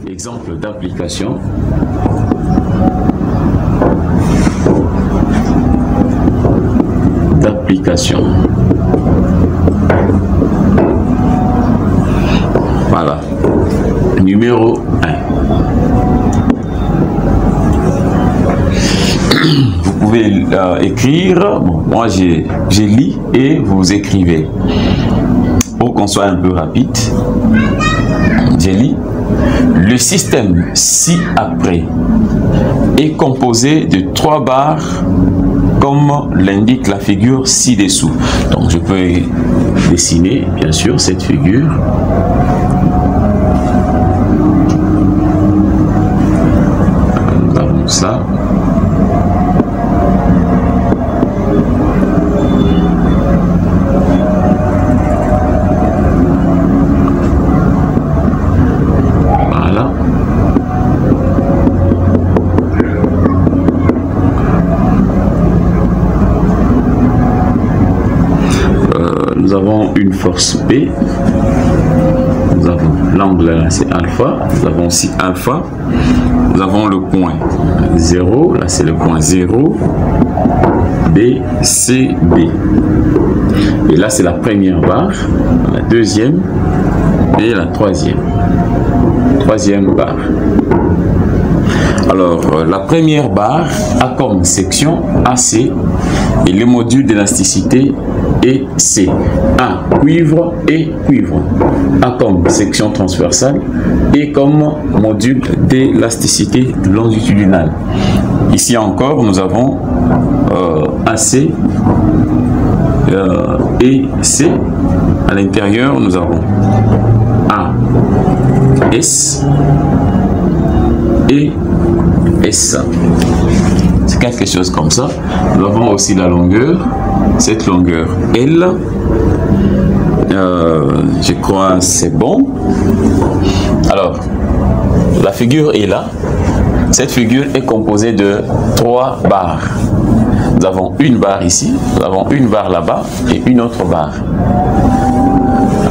Exemple d'application. Voilà. Numéro 1. Vous pouvez écrire. Bon, moi, j'ai lu et vous écrivez. Pour qu'on soit un peu rapide. J'ai lu. Le système ci-après est composé de 3 barres comme l'indique la figure ci-dessous. Donc je peux dessiner bien sûr cette figure. Nous avons ça. Nous avons une force P, nous avons l'angle là c'est alpha, nous avons aussi alpha, nous avons le point 0, là c'est le point 0, B, C, B. Et là c'est la première barre, la deuxième et la troisième barre. Alors, la première barre a comme section AC et le module d'élasticité est C. A, cuivre et cuivre. A comme section transversale et comme module d'élasticité longitudinale. Ici encore, nous avons AC et C. À l'intérieur, nous avons A, S et S. C'est quelque chose comme ça. Nous avons aussi la longueur, cette longueur L. Je crois c'est bon. Alors, la figure est là. Cette figure est composée de 3 barres. Nous avons une barre ici, nous avons une barre là-bas et une autre barre.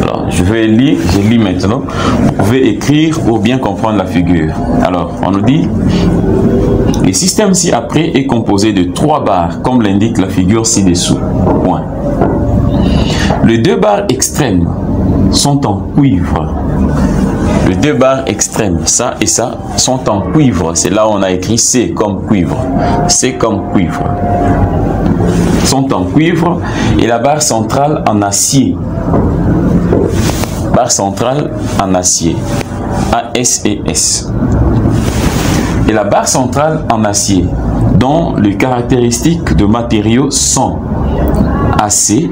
Alors, je vais lire, je lis maintenant. Vous pouvez écrire pour bien comprendre la figure. Alors, on nous dit, le système ci-après est composé de 3 barres, comme l'indique la figure ci-dessous. Point. Les 2 barres extrêmes sont en cuivre. Les 2 barres extrêmes, ça et ça, sont en cuivre. C'est là où on a écrit C comme cuivre. C comme cuivre. Sont en cuivre et la barre centrale en acier. Barre centrale en acier. AS et S. Et la barre centrale en acier, dont les caractéristiques de matériaux sont AC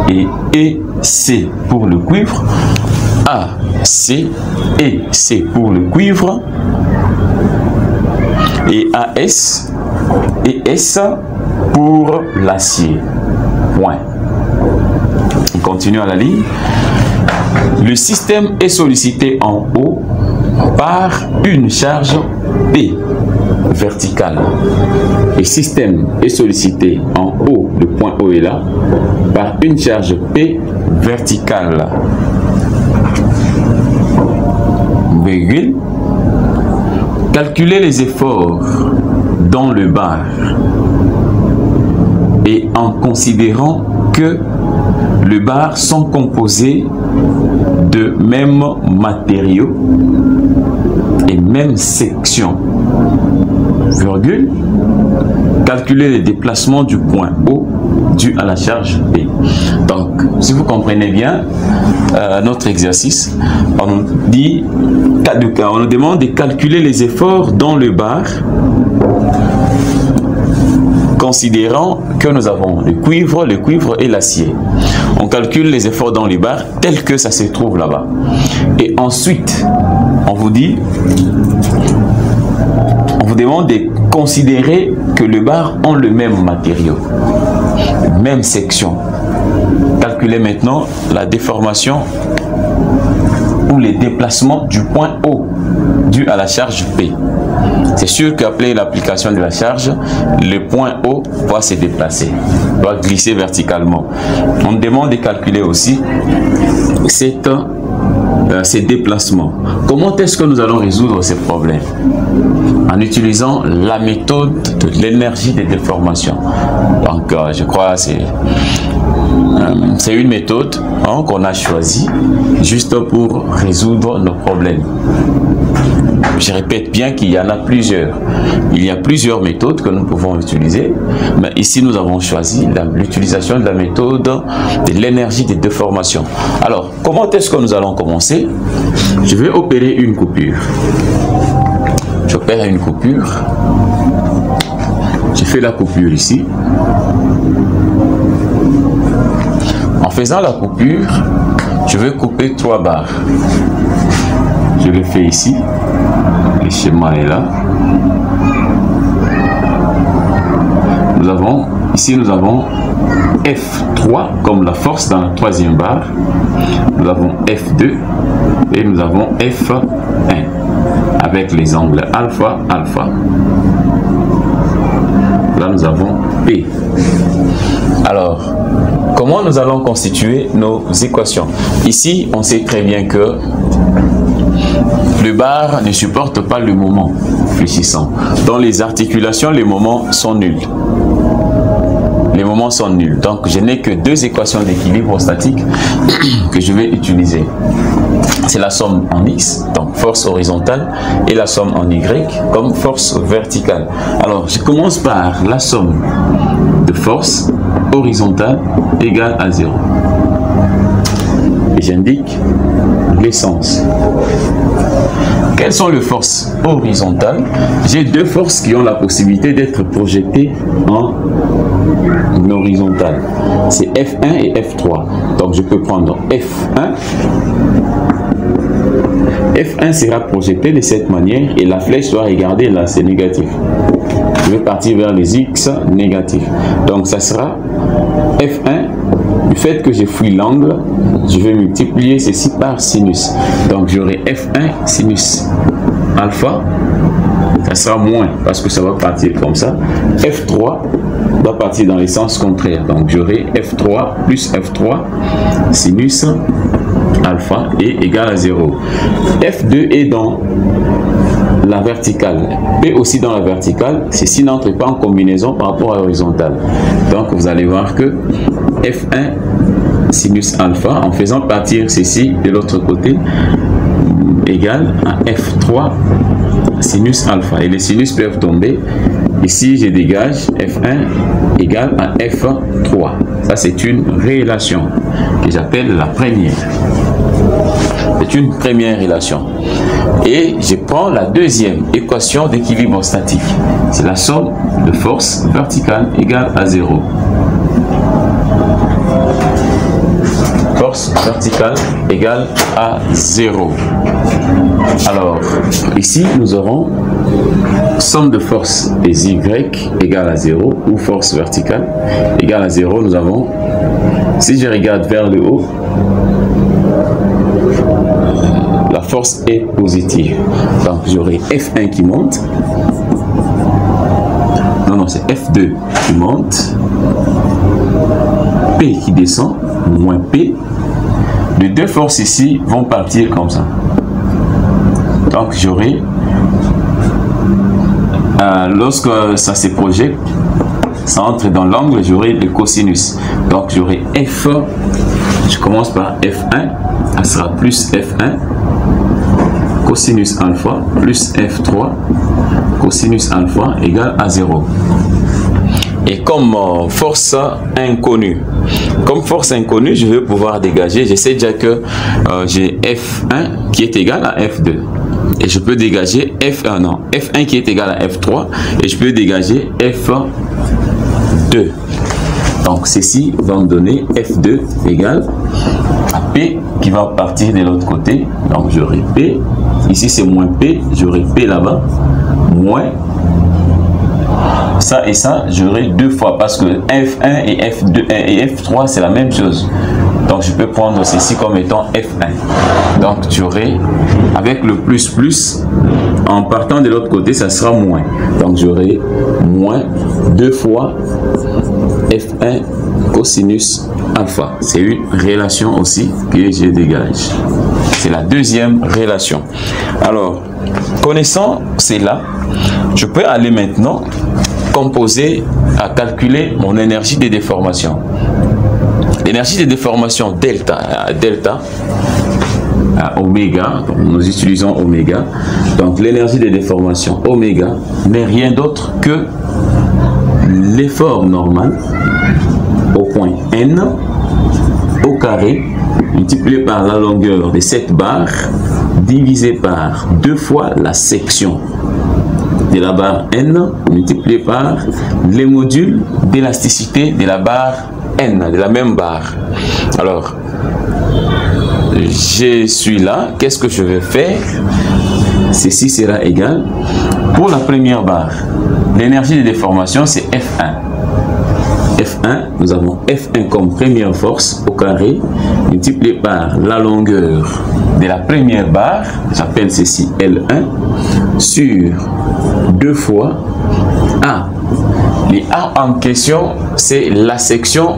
et EC pour le cuivre, AC et C pour le cuivre, et AS et S pour l'acier. Point. On continue à la ligne. Le système est sollicité en haut par une charge P verticale. Le système est sollicité en haut, le point O est là, par une charge P verticale. Virgule. Calculer les efforts dans le bar et en considérant que les barres sont composées de mêmes matériaux et mêmes sections. Virgule. Calculer les déplacements du point O dû à la charge P. Donc, si vous comprenez bien notre exercice, on nous demande de calculer les efforts dans le bar, considérant que nous avons le cuivre et l'acier. On calcule les efforts dans les barres tels que ça se trouve là-bas. Et ensuite, on vous demande de considérer que les barres ont le même matériau, même section. Calculez maintenant la déformation ou les déplacements du point O dû à la charge P. C'est sûr qu'après l'application de la charge, le point O va se déplacer, va glisser verticalement. On demande de calculer aussi ces déplacements. Comment est-ce que nous allons résoudre ces problèmes? En utilisant la méthode de l'énergie de déformation. Donc, je crois que c'est une méthode qu'on a choisie juste pour résoudre nos problèmes. Je répète bien qu'il y en a plusieurs. Il y a plusieurs méthodes que nous pouvons utiliser, mais ici nous avons choisi l'utilisation de la méthode de l'énergie de déformation. Alors, comment est-ce que nous allons commencer? Je vais opérer une coupure. J'opère une coupure. Je fais la coupure ici. En faisant la coupure, je vais couper 3 barres. Je le fais ici. Le schéma est là. Ici nous avons F3 comme la force dans la 3e barre. Nous avons F2 et nous avons F1 avec les angles alpha, alpha. Là nous avons P. Alors, comment nous allons constituer nos équations? Ici, on sait très bien que le bar ne supporte pas le moment fléchissant. Dans les articulations, les moments sont nuls. Les moments sont nuls. Donc, je n'ai que 2 équations d'équilibre statique que je vais utiliser. C'est la somme en X, donc force horizontale, et la somme en Y comme force verticale. Alors, je commence par la somme de force horizontale égale à 0. Et j'indique l'essence. Quelles sont les forces horizontales? J'ai 2 forces qui ont la possibilité d'être projetées en horizontale. C'est F1 et F3. Donc je peux prendre F1. F1 sera projeté de cette manière et la flèche doit regarder là, c'est négatif. Je vais partir vers les X négatifs. Donc ça sera F1. Du fait que j'ai fouillé l'angle, je vais multiplier ceci par sinus. Donc j'aurai F1 sinus alpha. Ça sera moins parce que ça va partir comme ça. F3 va partir dans les sens contraires. Donc j'aurai F3 plus F3 sinus alpha est égal à 0. F2 est dans la verticale. P aussi dans la verticale. Ceci n'entre pas en combinaison par rapport à l'horizontale. Donc vous allez voir que F1 sinus alpha, en faisant partir ceci de l'autre côté, égale à F3 sinus alpha. Et les sinus peuvent tomber. Ici, je dégage F1 égale à F3. Ça, c'est une relation que j'appelle la première. C'est une première relation. Et je prends la deuxième équation d'équilibre statique. C'est la somme de force verticale égale à 0. Force verticale égale à 0. Alors, ici, nous aurons somme de force des Y égale à 0 ou force verticale égale à 0. Nous avons, si je regarde vers le haut, la force est positive. Donc, j'aurai F1 qui monte. Non, c'est F2 qui monte. P qui descend, moins P. Les 2 forces ici vont partir comme ça. Donc j'aurai, lorsque ça se projette, ça entre dans l'angle, j'aurai le cosinus. Donc j'aurai F, je commence par F1, ça sera plus F1, cosinus alpha, plus F3, cosinus alpha égale à 0. Et comme force inconnue, je vais pouvoir dégager. Je sais déjà que j'ai F1 qui est égal à F2. Et je peux dégager F1 qui est égal à F3. Et je peux dégager F2. Donc ceci va me donner F2 égale à P qui va partir de l'autre côté. Donc j'aurai P. Ici c'est moins P. J'aurai P là-bas. Moins ça et ça, j'aurai 2 fois parce que F1 et F2 et F3 c'est la même chose. Donc je peux prendre ceci comme étant F1. Donc tu aurais, avec le plus, en partant de l'autre côté, ça sera moins. Donc j'aurai moins 2 fois F1 cosinus alpha. C'est une relation aussi que je dégage. C'est la deuxième relation. Alors, connaissant cela, je peux aller maintenant composer à calculer mon énergie de déformation. L'énergie de déformation delta à oméga, donc nous utilisons oméga. Donc l'énergie de déformation oméga n'est rien d'autre que l'effort normal au point n au carré multiplié par la longueur de cette barre divisé par 2 fois la section de la barre n multiplié par les modules d'élasticité de la barre n, de la même barre. Alors, je suis là, qu'est-ce que je vais faire? Ceci sera égal, pour la première barre, l'énergie de déformation c'est F1. F1, nous avons F1 comme première force au carré, multiplié par la longueur de la première barre, j'appelle ceci L1, sur 2 fois A. Les A en question, c'est la section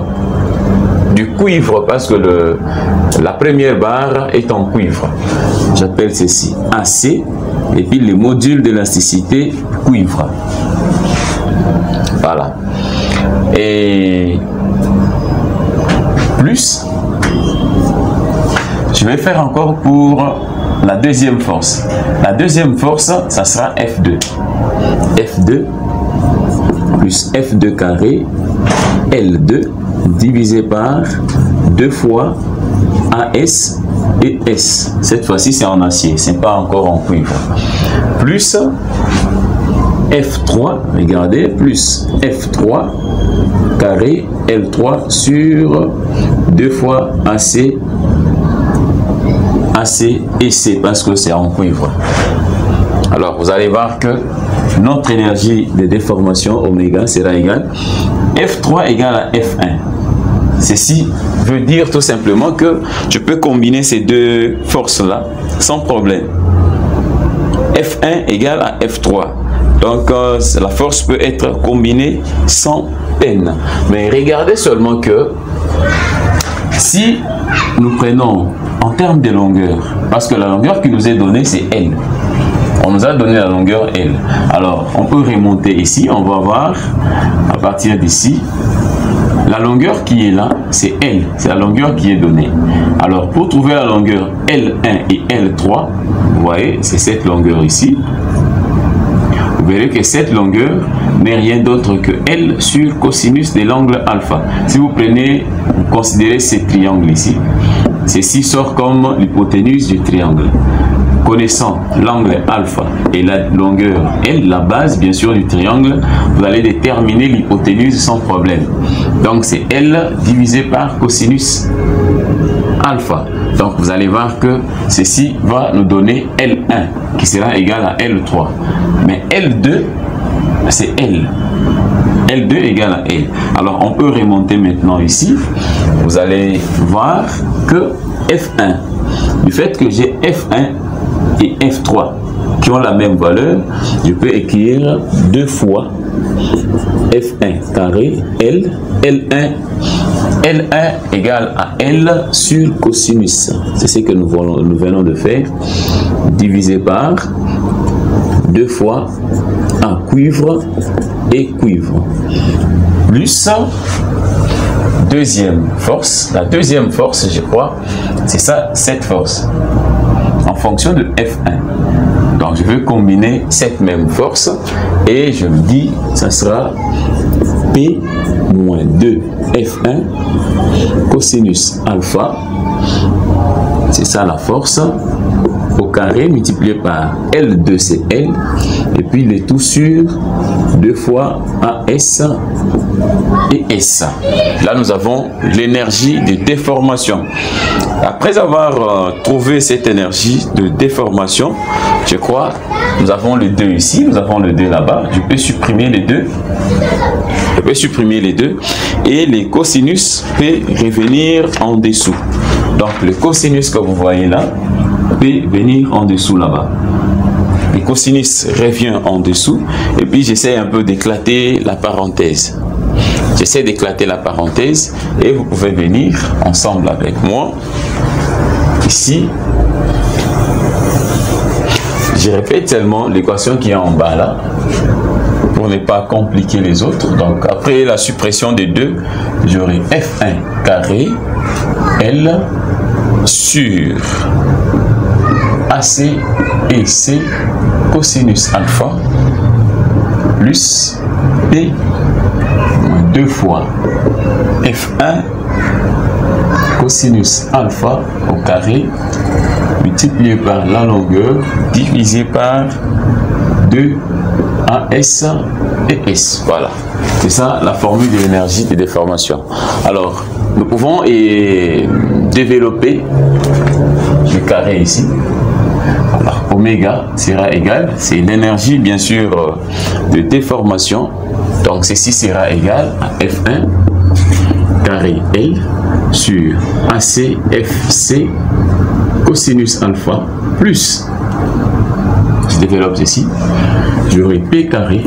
du cuivre, parce que la première barre est en cuivre. J'appelle ceci AC, et puis les modules d'élasticité cuivre. Voilà. Et plus, je vais faire encore pour la deuxième force. La deuxième force, ça sera F2. F2 plus F2 carré L2 divisé par 2 fois AS et S. Cette fois-ci, c'est en acier, c'est pas encore en cuivre. Plus F3, regardez, plus F3 carré L3 sur 2 fois AC et C, parce que c'est en cuivre. Alors, vous allez voir que notre énergie de déformation oméga sera égale F3 égale à F1. Ceci veut dire tout simplement que je peux combiner ces deux forces-là sans problème. F1 égale à F3. Donc, la force peut être combinée sans peine. Mais regardez seulement que si nous prenons en termes de longueur, parce que la longueur qui nous est donnée, c'est L. On nous a donné la longueur L. Alors, on peut remonter ici. On va voir à partir d'ici. La longueur qui est là, c'est L. C'est la longueur qui est donnée. Alors, pour trouver la longueur L1 et L3, vous voyez, c'est cette longueur ici. Vous verrez que cette longueur n'est rien d'autre que L sur cosinus de l'angle alpha. Si vous prenez, vous considérez ce triangle ici, ceci sort comme l'hypoténuse du triangle. Connaissant l'angle alpha et la longueur L, la base bien sûr du triangle, vous allez déterminer l'hypoténuse sans problème. Donc c'est L divisé par cosinus alpha. Donc vous allez voir que ceci va nous donner L1 qui sera égal à L3. Mais L2 c'est L. L2 égale à L. Alors on peut remonter maintenant ici. Vous allez voir que F1, du fait que j'ai F1 et F3 qui ont la même valeur, je peux écrire 2 fois F1 carré L, L1 égale à L sur cosinus. C'est ce que nous venons de faire, divisé par 2 fois en cuivre et cuivre. Plus deuxième force. La deuxième force, je crois, c'est ça, cette force. En fonction de F1. Donc je vais combiner cette même force et je me dis ça sera P moins 2 F1 cosinus alpha, c'est ça la force, au carré multiplié par L2 c'est L, et puis le tout sur 2 fois AS et S. Là, nous avons l'énergie de déformation. Après avoir trouvé cette énergie de déformation, je crois, nous avons le 2 ici, nous avons le 2 là-bas. Je peux supprimer les deux. Je peux supprimer les deux. Et les cosinus peuvent revenir en dessous. Donc, le cosinus que vous voyez là peut venir en dessous là-bas. Le cosinus revient en dessous. Et puis, j'essaie un peu d'éclater la parenthèse. J'essaie d'éclater la parenthèse et vous pouvez venir ensemble avec moi. Ici, je répète seulement l'équation qui est en bas là pour ne pas compliquer les autres. Donc après la suppression des deux, j'aurai F1 carré L sur AC et C cosinus alpha plus P moins 2 fois F1 cosinus alpha au carré multiplié par la longueur divisé par 2 AS et S. Voilà, c'est ça la formule de l'énergie de déformation. Alors, nous pouvons développer le carré ici. Alors, oméga sera égal, c'est l'énergie bien sûr de déformation. Donc, ceci sera égal à F1 carré L sur ACFC cosinus alpha plus, je développe ceci, j'aurai P carré,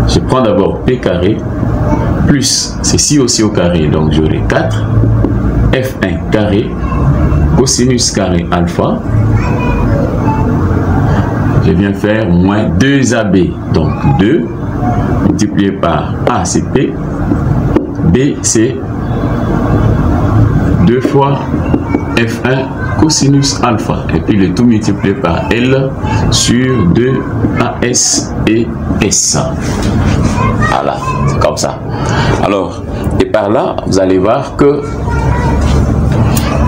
je prends d'abord P carré plus ceci aussi au carré, donc j'aurai 4 F1 carré cosinus carré alpha, je viens faire moins 2AB, donc 2 multiplié par A c'est P, B c'est 2 fois F1 cosinus alpha et puis le tout multiplié par L sur 2 AS et S. Voilà, c'est comme ça. Alors, et par là, vous allez voir que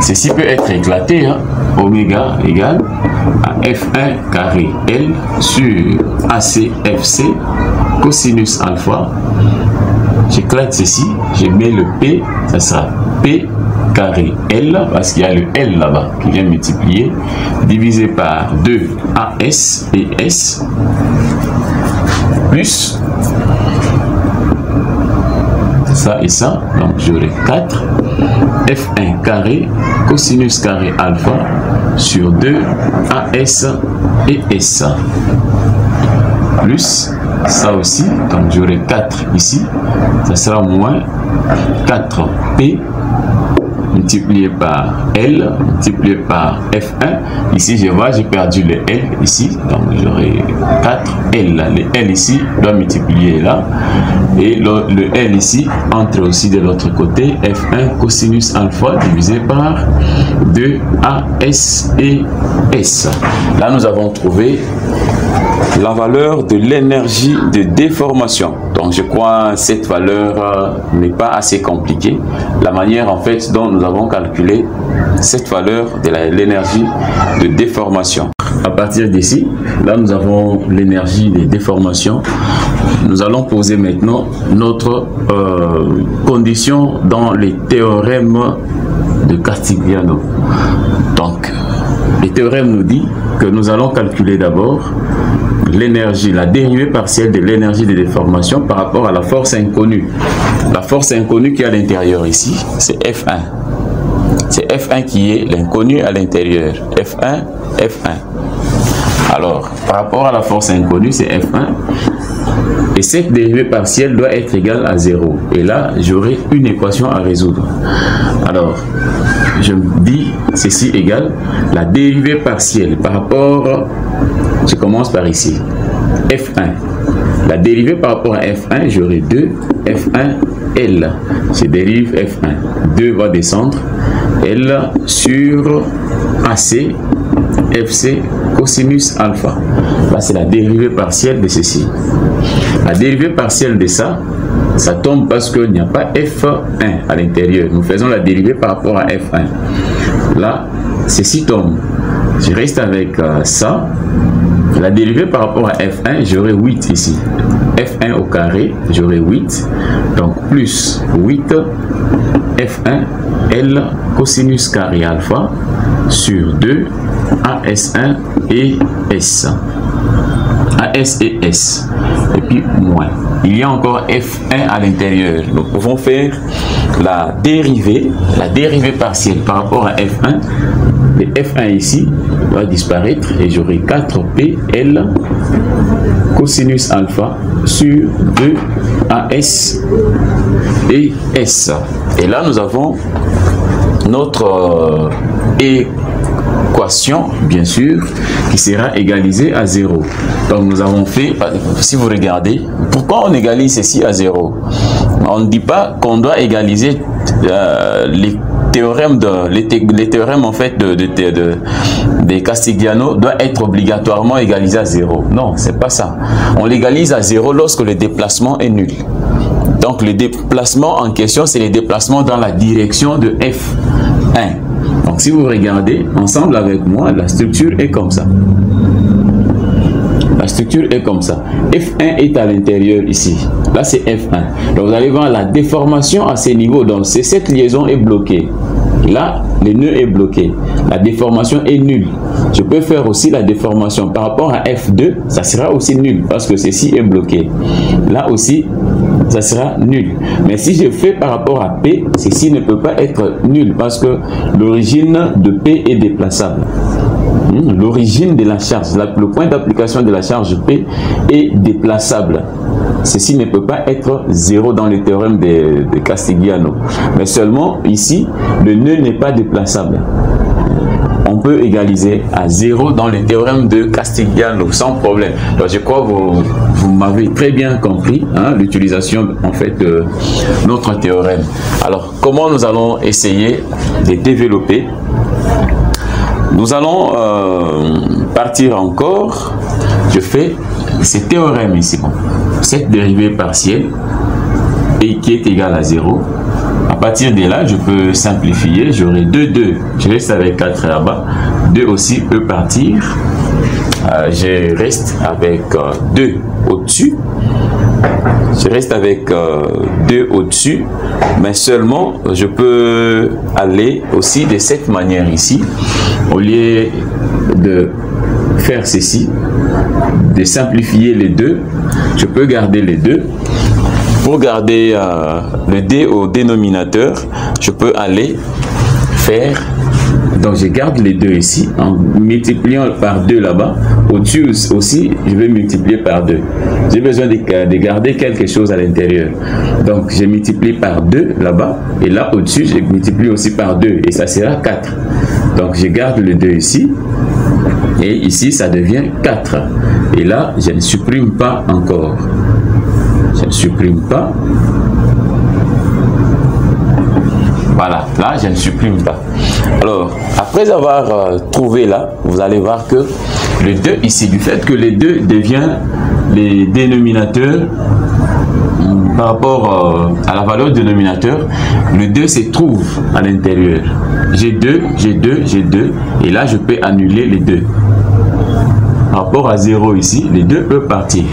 ceci peut être éclaté, hein? Oméga égale à F1 carré L sur ACFC cosinus alpha. J'éclate ceci, je mets le P, ça sera P carré L, parce qu'il y a le L là-bas qui vient multiplier, divisé par 2 AS et S, plus ça et ça, donc j'aurai 4 F1 carré cosinus carré alpha sur 2 AS et S, plus ça aussi, donc j'aurai 4 ici, ça sera moins 4P multiplié par L multiplié par F1. Ici, je vois, j'ai perdu le L ici, donc j'aurai 4L. Le L ici doit multiplier là, et le L ici entre aussi de l'autre côté, F1 cosinus alpha divisé par 2 AS et S. Là, nous avons trouvé la valeur de l'énergie de déformation. Donc je crois que cette valeur n'est pas assez compliquée. La manière en fait dont nous avons calculé cette valeur de l'énergie de déformation. À partir d'ici, là nous avons l'énergie de déformation. Nous allons poser maintenant notre condition dans les théorèmes de Castigliano. Donc, le théorème nous dit que nous allons calculer d'abord l'énergie, la dérivée partielle de l'énergie de déformation par rapport à la force inconnue. La force inconnue qui est à l'intérieur ici, c'est F1. C'est F1 qui est l'inconnu à l'intérieur. F1, F1. Alors, par rapport à la force inconnue, c'est F1. Et cette dérivée partielle doit être égale à 0. Et là, j'aurai une équation à résoudre. Alors, je me dis ceci égale la dérivée partielle par rapport, je commence par ici, F1. La dérivée par rapport à F1, j'aurai 2 F1 L. Je dérive F1. 2 va descendre. L sur AC FC cosinus alpha. Là, c'est la dérivée partielle de ceci. La dérivée partielle de ça, ça tombe parce qu'il n'y a pas F1 à l'intérieur. Nous faisons la dérivée par rapport à F1. Là, ceci tombe. Je reste avec ça. La dérivée par rapport à F1, j'aurai 8 ici. F1 au carré, j'aurai 8. Donc plus 8 F1 L cosinus carré alpha sur 2 AS1 et S. AS et S. Et puis moins. Il y a encore F1 à l'intérieur. Nous pouvons faire la dérivée partielle par rapport à F1. Le F1 ici va disparaître et j'aurai 4PL cosinus alpha sur 2 AS et S. Et là, nous avons notre équation, bien sûr, qui sera égalisée à 0. Donc, nous avons fait, si vous regardez, pourquoi on égalise ceci à 0? On ne dit pas qu'on doit égaliser les théorèmes en fait de Castigliano doit être obligatoirement égalisé à 0. Non, c'est pas ça. On l'égalise à 0 lorsque le déplacement est nul. Donc le déplacement en question, c'est les déplacements dans la direction de F1. Donc si vous regardez ensemble avec moi, la structure est comme ça. La structure est comme ça. F1 est à l'intérieur ici. Là, c'est F1. Donc, vous allez voir la déformation à ces niveaux. Donc, cette liaison est bloquée. Là, le nœud est bloqué. La déformation est nulle. Je peux faire aussi la déformation par rapport à F2. Ça sera aussi nul parce que ceci est bloqué. Là aussi, ça sera nul. Mais si je fais par rapport à P, ceci ne peut pas être nul parce que l'origine de P est déplaçable. L'origine de la charge, le point d'application de la charge P est déplaçable. Ceci ne peut pas être 0 dans le théorème de Castigliano. Mais seulement ici, le nœud n'est pas déplaçable. On peut égaliser à 0 dans le théorème de Castigliano sans problème. Donc je crois que vous m'avez très bien compris l'utilisation en fait de notre théorème. Alors comment nous allons essayer de développer? Nous allons partir encore. Je fais ce théorème ici. Cette dérivée partielle et qui est égale à 0. À partir de là, je peux simplifier. J'aurai 2, 2. Je reste avec 4 là-bas. 2 aussi peut partir. Je reste avec 2 au-dessus. Je reste avec 2 au-dessus. Mais seulement, je peux aller aussi de cette manière ici. Au lieu de faire ceci, de simplifier les deux, je peux garder les deux. Pour garder le D au dénominateur, je peux aller faire, donc je garde les deux ici, en multipliant par 2 là-bas. Au-dessus aussi, je vais multiplier par 2. J'ai besoin de garder quelque chose à l'intérieur. Donc, je multiplie par 2 là-bas. Et là, au-dessus, je multiplie aussi par 2. Et ça sera 4. Donc, je garde le 2 ici. Et ici, ça devient 4. Et là, je ne supprime pas encore. Je ne supprime pas. Voilà, là, je ne supprime pas. Alors, après avoir trouvé là, vous allez voir que le 2 ici, du fait que les 2 devient les dénominateurs par rapport à la valeur dénominateur, le 2 se trouve à l'intérieur. J'ai 2, j'ai 2, j'ai 2, et là, je peux annuler les 2. Par rapport à 0 ici, les 2 peuvent partir.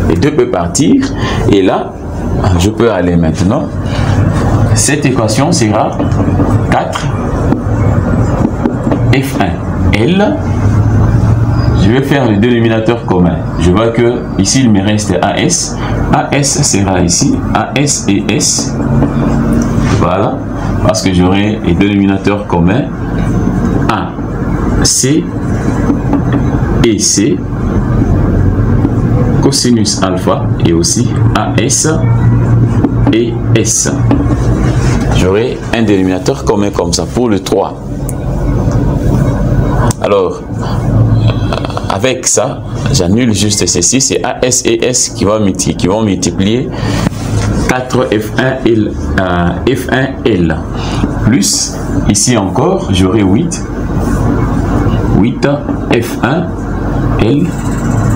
Les 2 peuvent partir, et là, je peux aller maintenant. Cette équation sera 4 F1 L. Je vais faire le dénominateur commun. Je vois que ici il me reste AS. AS sera ici AS et S. Voilà, parce que j'aurai les dénominateurs communs A, C et C, cosinus alpha et aussi AS et S. J'aurai un dénominateur commun comme ça pour le 3. Alors, avec ça, j'annule juste ceci, c'est AS et S qui vont multiplier 4F1L, F1L. Plus, ici encore, j'aurai 8 F1L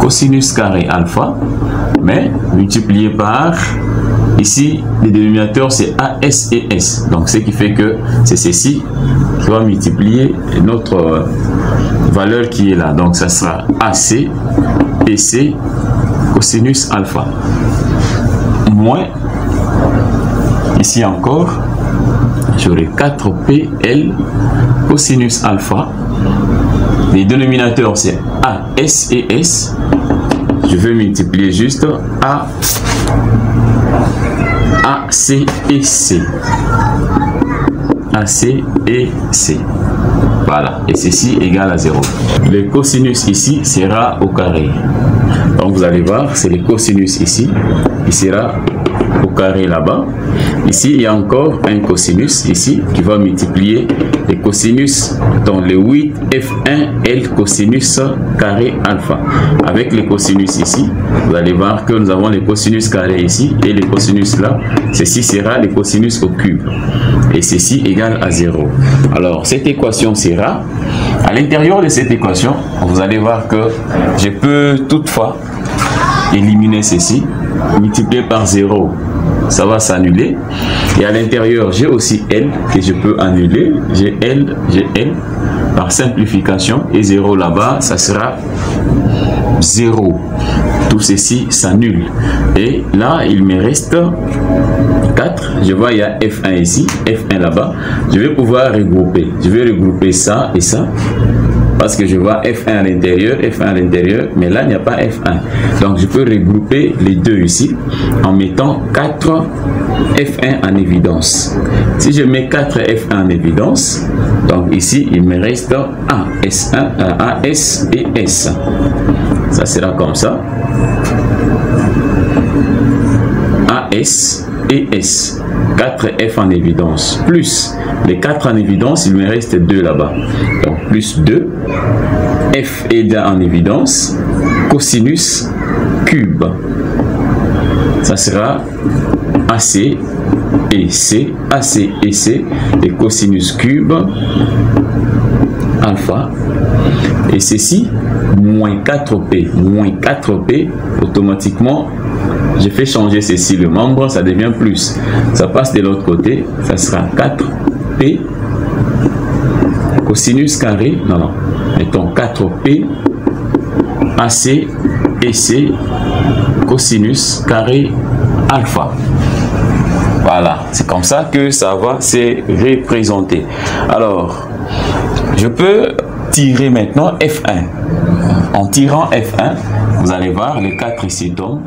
cosinus carré alpha, mais multiplié par, ici, les dénominateurs c'est AS et S. Donc, ce qui fait que c'est ceci qui va multiplier notre valeur qui est là. Donc, ça sera AC, PC, cosinus alpha. Moins, ici encore, j'aurai 4PL, cosinus alpha. Les dénominateurs, c'est AS et S. Je vais multiplier juste AC et C. AC et C. Voilà. Et ceci égale à 0. Le cosinus ici sera au carré. Donc vous allez voir, c'est le cosinus ici. Il sera au carré là-bas. Ici, il y a encore un cosinus ici qui va multiplier les cosinus dans le 8 F1L cosinus carré alpha. Avec les cosinus ici, vous allez voir que nous avons les cosinus carré ici et les cosinus là. Ceci sera les cosinus au cube. Et ceci égale à 0. Alors, cette équation sera, à l'intérieur de cette équation, vous allez voir que je peux toutefois éliminer ceci, multiplier par 0. Ça va s'annuler. Et à l'intérieur, j'ai aussi L que je peux annuler. J'ai L. Par simplification. Et 0 là-bas, ça sera 0. Tout ceci s'annule. Et là, il me reste 4. Je vois, il y a F1 ici, F1 là-bas. Je vais pouvoir regrouper. Je vais regrouper ça et ça. Parce que je vois F1 à l'intérieur, mais là, il n'y a pas F1. Donc, je peux regrouper les deux ici en mettant 4 F1 en évidence. Si je mets 4 F1 en évidence, donc ici, il me reste AS et S. Ça sera comme ça. AS et S. 4F en évidence. Plus les 4 en évidence, il me reste 2 là-bas. Donc, plus 2. F est en évidence. Cosinus cube. Ça sera AC et C. AC et C. Et cosinus cube alpha. Et ceci, moins 4P. Moins 4P, automatiquement, je fais changer ceci, le membre, ça devient plus. Ça passe de l'autre côté, ça sera 4P cosinus carré, non, mettons 4P AC et C cosinus carré alpha. Voilà, c'est comme ça que ça va se représenter. Alors, je peux tirer maintenant F1. En tirant F1, vous allez voir les 4 ici tombent.